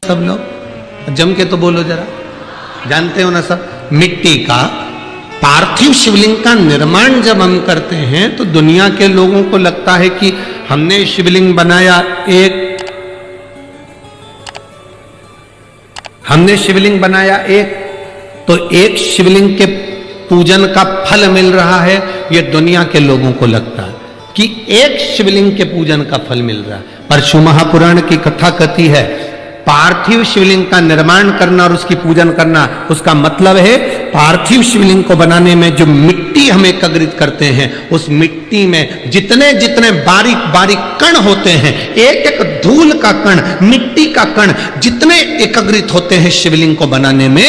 सब लोग जम के तो बोलो जरा, जानते हो ना सब। मिट्टी का पार्थिव शिवलिंग का निर्माण जब हम करते हैं तो दुनिया के लोगों को लगता है कि हमने शिवलिंग बनाया, हमने शिवलिंग बनाया तो एक शिवलिंग के पूजन का फल मिल रहा है। ये दुनिया के लोगों को लगता है कि एक शिवलिंग के पूजन का फल मिल रहा है। पर शिव महापुराण की कथा कहती है पार्थिव शिवलिंग का निर्माण करना और उसकी पूजन करना, उसका मतलब है पार्थिव शिवलिंग को बनाने में जो मिट्टी हम एकत्रित करते हैं, उस मिट्टी में जितने जितने बारीक बारीक कण होते हैं, एक एक धूल का कण, मिट्टी का कण जितने एकत्रित होते हैं शिवलिंग को बनाने में,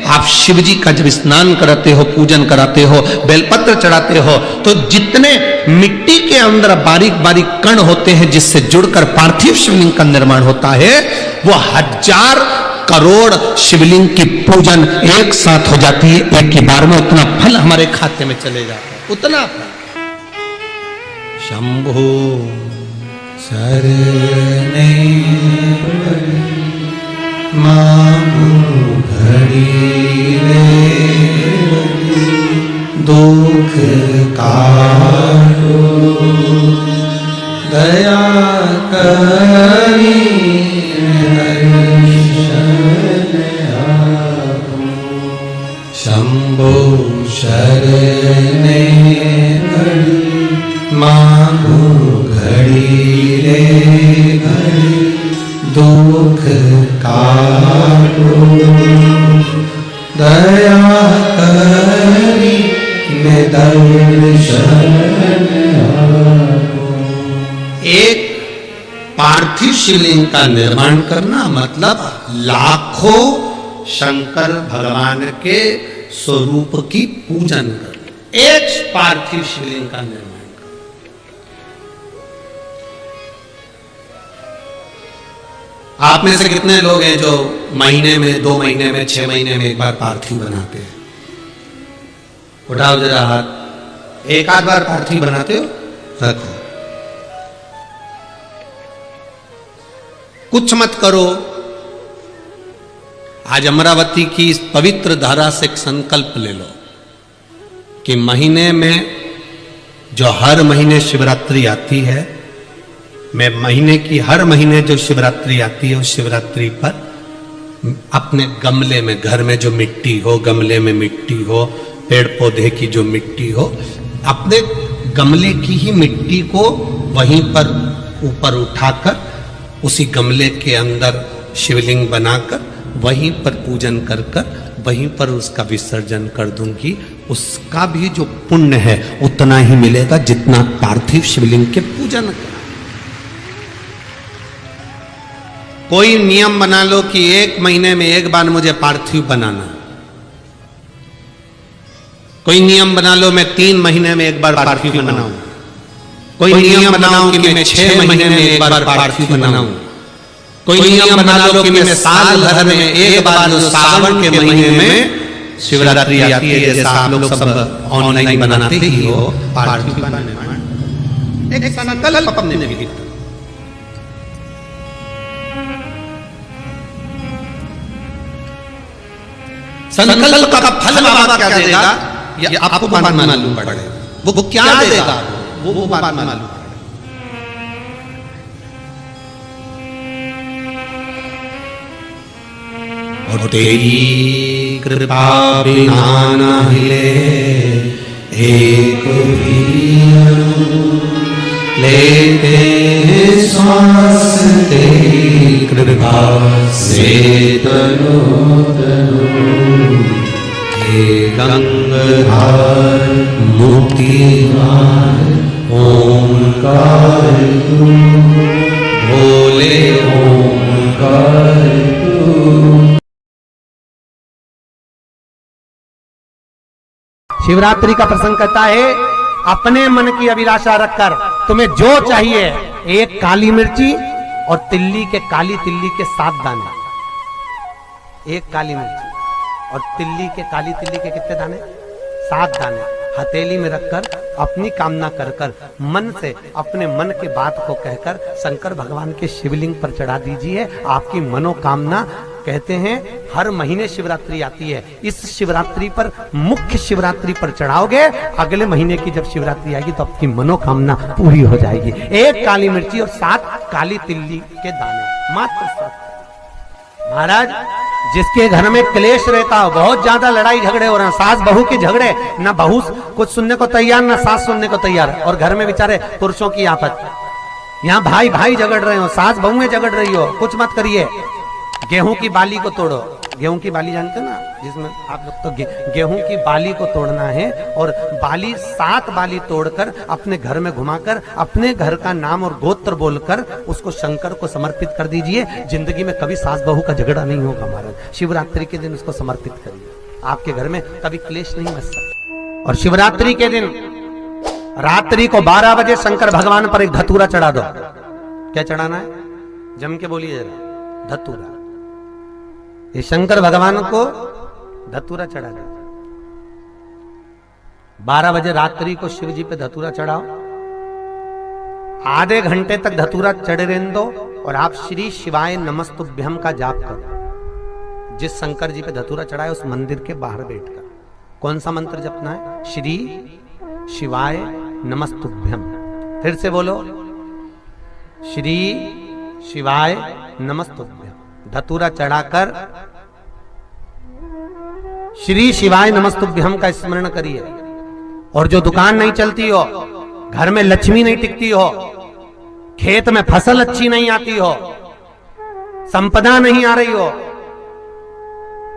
आप शिव जी का जब स्नान कराते हो, पूजन कराते हो, बेलपत्र चढ़ाते हो, तो जितने मिट्टी के अंदर बारीक बारीक कण होते हैं जिससे जुड़कर पार्थिव शिवलिंग का निर्माण होता है, वो 1000 करोड़ शिवलिंग की पूजन एक साथ हो जाती है। एक ही बार में उतना फल हमारे खाते में चले जाता है, उतना फल। शंभो शरणे मांगू घड़ी दुख काटो दया करी शंभो शरणे मांगू घड़ी रे घड़ी दुख काटो दया करी दर्शन। एक पार्थिव शिवलिंग का निर्माण करना मतलब लाखों शंकर भगवान के स्वरूप की पूजन कर, एक पार्थिव शिवलिंग का निर्माण कर। आप में से कितने लोग हैं जो महीने में, 2 महीने में, 6 महीने में एक बार पार्थिव बनाते हैं? उठाओ जरा हाथ। एक आध बार पार्थिव बनाते हो? रखो। कुछ मत करो। आज अमरावती की इस पवित्र धारा से एक संकल्प ले लो कि महीने में जो हर महीने शिवरात्रि आती है, मैं महीने की हर महीने जो शिवरात्रि आती है उस शिवरात्रि पर अपने गमले में, घर में जो मिट्टी हो, गमले में मिट्टी हो, पेड़ पौधे की जो मिट्टी हो, अपने गमले की ही मिट्टी को वहीं पर ऊपर उठाकर उसी गमले के अंदर शिवलिंग बनाकर वहीं पर पूजन कर वहीं पर उसका विसर्जन कर दूंगी। उसका भी जो पुण्य है उतना ही मिलेगा जितना पार्थिव शिवलिंग के पूजन का। कोई नियम बना लो कि 1 महीने में एक बार मुझे पार्थिव बनाना। कोई नियम बना लो मैं 3 महीने में एक बार पार्थिव बनाऊं। कोई नियम बनाओ कि मैं 6 महीने में एक बार पार्थिव बनाऊं। कोई नियम बना लो कि मैं साल भर में एक बार जो सावन के महीने में शिवरात्रि आती है, जैसा आप लोग सब ऑनलाइन बनाते ही हो, पार्थिव बनाना एक संकल्प अपने में भी। संकल्प का फल बाबा क्या देगा ये आपको मालूम पड़ेगा। वो क्या देगा वो बात मालूम पड़ेगा। और तेरी कृपा बिना न हिले एक भी लेते श्वास तेरी कृपा से तनो तनो। हे गंगाधर मुक्तिदार ओंकार तू, भोले ओंकार तू। शिवरात्रि का प्रसंग कहता है अपने मन की अभिलाषा रखकर तुम्हें जो चाहिए, एक काली मिर्ची और काली तिल्ली के 7 दाने। एक काली मिर्ची और काली तिल्ली के कितने दाने? 7 दाने हथेली में रखकर अपनी कामना कर कर मन से अपने मन के बात को कहकर शंकर भगवान के शिवलिंग पर चढ़ा दीजिए। आपकी मनोकामना, कहते हैं हर महीने शिवरात्रि आती है, इस शिवरात्रि पर, मुख्य शिवरात्रि पर चढ़ाओगे, अगले महीने की जब शिवरात्रि आएगी तो आपकी मनोकामना पूरी हो जाएगी। 1 काली मिर्ची और 7 काली तिल्ली के दाने, मात्र 7। महाराज, जिसके घर में क्लेश रहता हो, बहुत ज्यादा लड़ाई झगड़े हो रहे हैं, सास बहू के झगड़े, ना बहू कुछ सुनने को तैयार ना सास सुनने को तैयार, और घर में बेचारे पुरुषों की आफत, यहाँ भाई भाई झगड़ रहे हो, सास बहुएं झगड़ रही हो, कुछ मत करिए। गेहूं की बाली को तोड़ो, गेहूं की बाली जानते हो ना, जिसमें आप लोग तो गेहूं की बाली को तोड़ना है, और बाली 7 बाली तोड़कर अपने घर में घुमाकर अपने घर का नाम और गोत्र बोलकर उसको शंकर को समर्पित कर दीजिए। जिंदगी में कभी सास बहू का झगड़ा नहीं होगा महाराज। शिवरात्रि के दिन उसको समर्पित करिए, आपके घर में कभी क्लेश नहीं मच सकता। और शिवरात्रि के दिन रात्रि को 12 बजे शंकर भगवान पर एक धतूरा चढ़ा दो। क्या चढ़ाना है, जम के बोलिए जरा, धतूरा। ये शंकर भगवान को धतूरा चढ़ा दो। 12 बजे रात्रि को शिव जी पे धतूरा चढ़ाओ, आधे घंटे तक धतूरा चढ़े रहने दो, और आप श्री शिवाय नमस्तुभ्यम का जाप करो। जिस शंकर जी पे धतूरा चढ़ाए उस मंदिर के बाहर बैठकर कौन सा मंत्र जपना है, श्री शिवाय नमस्तुभ्यम। फिर से बोलो, श्री शिवाय नमस्तुभ्यम। धतूरा चढ़ाकर श्री शिवाय नमस्तुभ्यम का स्मरण करिए। और जो दुकान नहीं चलती हो, घर में लक्ष्मी नहीं टिकती हो, खेत में फसल अच्छी नहीं आती हो, संपदा नहीं आ रही हो,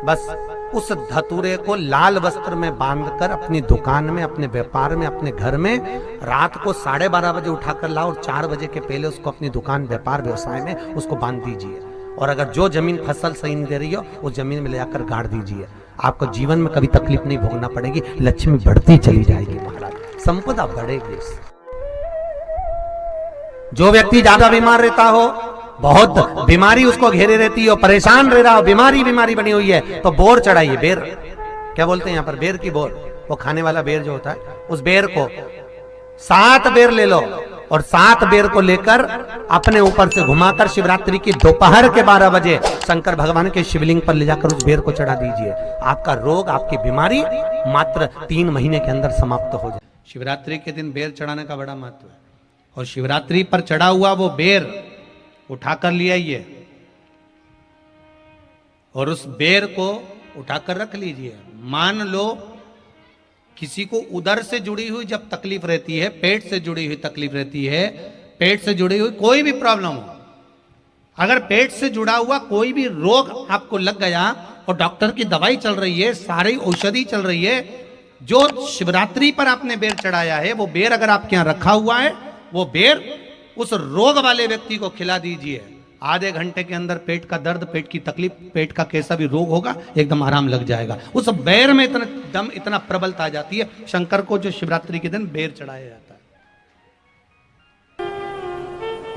बस उस धतूरे को लाल वस्त्र में बांधकर अपनी दुकान में, अपने व्यापार में, अपने घर में रात को 12:30 बजे उठाकर लाओ, और 4 बजे के पहले उसको अपनी दुकान, व्यापार, व्यवसाय में उसको बांध दीजिए। और अगर जो जमीन फसल सही नहीं दे रही हो, उस जमीन में ले जाकर गाड़ दीजिए। आपको जीवन में कभी तकलीफ नहीं भोगना पड़ेगी, लक्ष्मी बढ़ती चली जाएगी महाराज, संपदा बढ़ेगी। जो व्यक्ति ज्यादा बीमार रहता हो, बहुत बीमारी उसको घेरे रहती हो, परेशान रह रहा हो, बीमारी बनी हुई है, तो बोर चढ़ाइए। बेर, क्या बोलते हैं यहाँ पर, बेर की बोर, वो खाने वाला बेर जो होता है, उस बेर को 7 बेर ले लो, और 7 बेर को लेकर अपने ऊपर से घुमाकर शिवरात्रि की दोपहर के 12 बजे शंकर भगवान के शिवलिंग पर ले जाकर उस बेर को चढ़ा दीजिए। आपका रोग, आपकी बीमारी मात्र 3 महीने के अंदर समाप्त हो जाए। शिवरात्रि के दिन बेर चढ़ाने का बड़ा महत्व है। और शिवरात्रि पर चढ़ा हुआ वो बेर उठाकर ले आइए, और उस बेर को उठाकर रख लीजिए। मान लो किसी को उदर से जुड़ी हुई जब तकलीफ रहती है, पेट से जुड़ी हुई तकलीफ रहती है, पेट से जुड़ी हुई कोई भी प्रॉब्लम हो, अगर पेट से जुड़ा हुआ कोई भी रोग आपको लग गया और डॉक्टर की दवाई चल रही है, सारी औषधि चल रही है, जो शिवरात्रि पर आपने बेर चढ़ाया है, वो बेर अगर आपके यहां रखा हुआ है, वो बेर उस रोग वाले व्यक्ति को खिला दीजिए। आधे घंटे के अंदर पेट का दर्द, पेट की तकलीफ, पेट का कैसा भी रोग होगा, एकदम आराम लग जाएगा। उस बेर में इतना दम, इतना प्रबलता आ जाती है शंकर को, जो शिवरात्रि के दिन बेर चढ़ाया जाता है,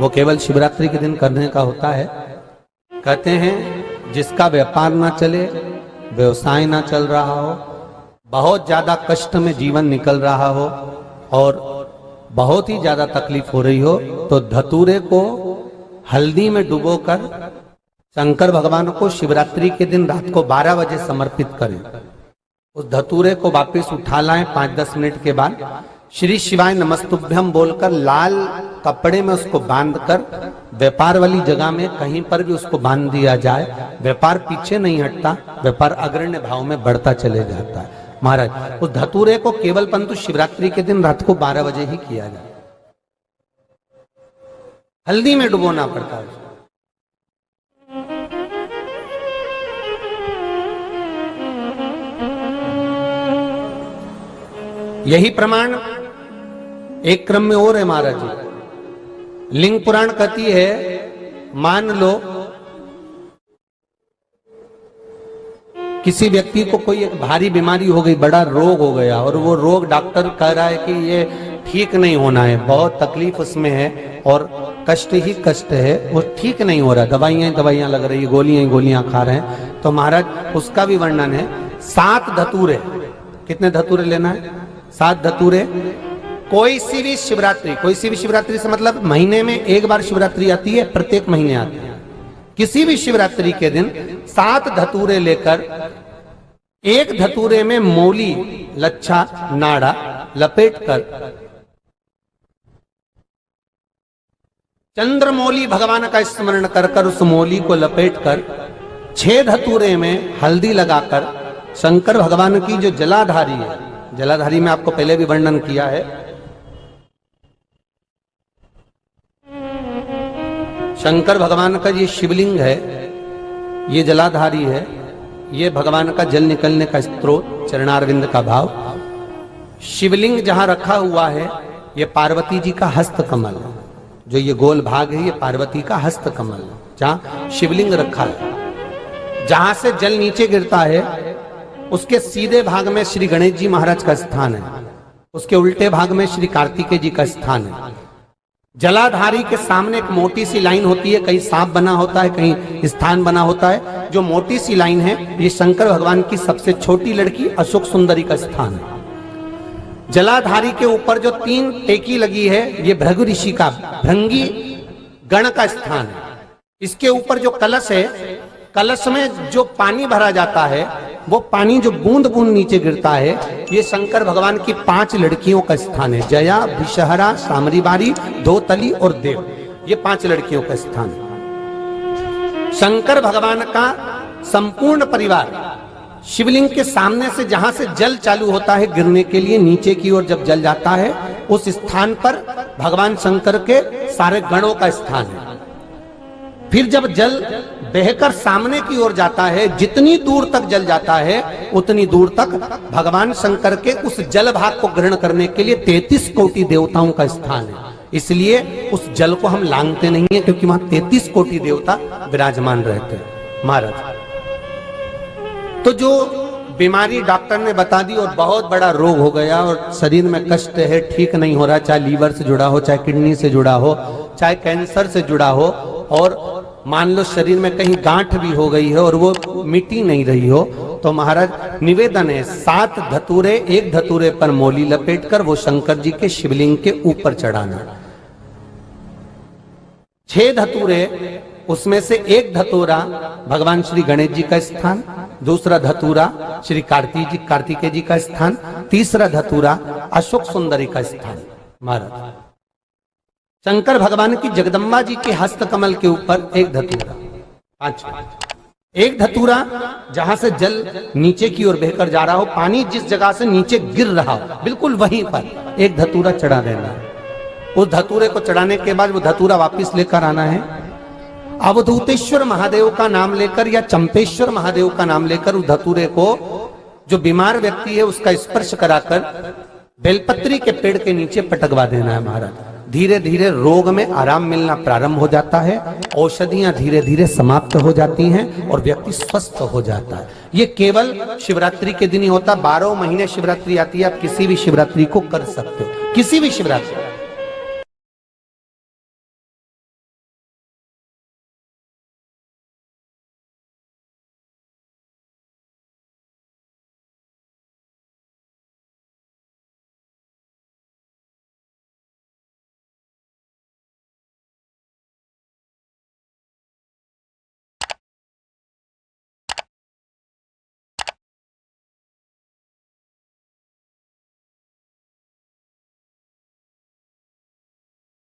वो केवल शिवरात्रि के दिन करने का होता है। कहते हैं जिसका व्यापार ना चले, व्यवसाय ना चल रहा हो, बहुत ज्यादा कष्ट में जीवन निकल रहा हो और बहुत ही ज्यादा तकलीफ हो रही हो, तो धतूरे को हल्दी में डुबोकर शंकर भगवान को शिवरात्रि के दिन रात को 12 बजे समर्पित करें। उस धतूरे को वापस उठा लाएं 5-10 मिनट के बाद, श्री शिवाय नमस्तुभ्यम बोलकर लाल कपड़े में उसको बांधकर व्यापार वाली जगह में कहीं पर भी उसको बांध दिया जाए। व्यापार पीछे नहीं हटता, व्यापार अग्रण्य भाव में बढ़ता चले जाता है। महाराज, उस धतूरे को केवल परंतु शिवरात्रि के दिन रात को 12 बजे ही किया जाए, हल्दी में डुबोना पड़ता है। यही प्रमाण एक क्रम में और है महाराज जी। लिंग पुराण कहती है, मान लो किसी व्यक्ति को कोई एक भारी बीमारी हो गई, बड़ा रोग हो गया, और वो रोग डॉक्टर कह रहा है कि ये ठीक नहीं होना है, बहुत तकलीफ उसमें है और कष्ट ही कष्ट है, वो ठीक नहीं हो रहा, दवाइयां लग रही है, गोलियां खा रहे हैं, तो महाराज उसका भी वर्णन है। 7 धतूरे, कितने धतूरे लेना है? 7 धतूरे कोई सी भी शिवरात्रि से मतलब महीने में एक बार शिवरात्रि आती है, प्रत्येक महीने आती है। किसी भी शिवरात्रि के दिन 7 धतूरे लेकर एक धतूरे में मौली, लच्छा, नाड़ा लपेटकर चंद्रमौली भगवान का स्मरण कर उस मौली को लपेटकर 6 धतूरे में हल्दी लगाकर शंकर भगवान की जो जलाधारी है, जलाधारी में आपको पहले भी वर्णन किया है, शंकर भगवान का ये शिवलिंग है, ये जलाधारी है, ये भगवान का जल निकलने का स्रोत, चरणारविंद का भाव। शिवलिंग जहां रखा हुआ है ये पार्वती जी का हस्त कमल है, जो ये गोल भाग है ये पार्वती का हस्त कमल है, जहां शिवलिंग रखा है। जहां से जल नीचे गिरता है उसके सीधे भाग में श्री गणेश जी महाराज का स्थान है, उसके उल्टे भाग में श्री कार्तिकेय जी का स्थान है। जलाधारी के सामने एक मोटी सी लाइन होती है, कहीं सांप बना होता है, कहीं स्थान बना होता है। जो मोटी सी लाइन है ये शंकर भगवान की सबसे छोटी लड़की अशोक सुंदरी का स्थान है। जलाधारी के ऊपर जो 3 टेकी लगी है ये भृगु ऋषि का, भृंगी गण का स्थान है। इसके ऊपर जो कलश है, कलश में जो पानी भरा जाता है वो पानी जो बूंद बूंद नीचे गिरता है ये शंकर भगवान की 5 लड़कियों का स्थान है। जया, भिषहरा, सामरीबारी, धोतली और देव, ये 5 लड़कियों का स्थान है। शंकर भगवान का संपूर्ण परिवार शिवलिंग के सामने से, जहां से जल चालू होता है गिरने के लिए नीचे की ओर जब जल जाता है, उस स्थान पर भगवान शंकर के सारे गणों का स्थान है। फिर जब जल बहकर सामने की ओर जाता है, जितनी दूर तक जल जाता है उतनी दूर तक भगवान शंकर के उस जल भाग को ग्रहण करने के लिए 33 कोटि देवताओं का स्थान है। इसलिए उस जल को हम लांघते नहीं है, क्योंकि वहां 33 कोटि देवता विराजमान रहते हैं महाराज। तो जो बीमारी डॉक्टर ने बता दी और बहुत बड़ा रोग हो गया और शरीर में कष्ट है, ठीक नहीं हो रहा, चाहे लीवर से जुड़ा हो, चाहे किडनी से जुड़ा हो, चाहे कैंसर से जुड़ा हो, और मान लो शरीर में कहीं गांठ भी हो गई है और वो मिटी नहीं रही हो, तो महाराज निवेदन है 7 धतूरे, एक धतूरे पर मौली लपेटकर वो शंकर जी के शिवलिंग के ऊपर चढ़ाना। 6 धतूरे, उसमें से एक धतूरा भगवान श्री गणेश जी का स्थान, दूसरा धतूरा श्री कार्तिकेय जी का स्थान, तीसरा धतूरा अशोक सुंदरी का स्थान। महाराज शंकर भगवान की जगदम्बा जी के हस्त कमल के ऊपर एक धतूरा, एक धतूरा जहां से जल नीचे की ओर बहकर जा रहा हो, पानी जिस जगह से नीचे गिर रहा हो बिल्कुल वहीं पर एक धतूरा चढ़ा देना है। उस धतूरे को चढ़ाने के बाद वो धतूरा वापस लेकर आना है, अवधूतेश्वर महादेव का नाम लेकर या चंपेश्वर महादेव का नाम लेकर उस धतूरे को, जो बीमार व्यक्ति है उसका स्पर्श कराकर बेलपत्री के पेड़ के नीचे पटकवा देना है। महाराज धीरे धीरे रोग में आराम मिलना प्रारंभ हो जाता है, औषधियां धीरे धीरे समाप्त हो जाती हैं और व्यक्ति स्वस्थ हो जाता है। ये केवल शिवरात्रि के दिन ही होता, 12 महीने शिवरात्रि आती है, आप किसी भी शिवरात्रि को कर सकते हो, किसी भी शिवरात्रि।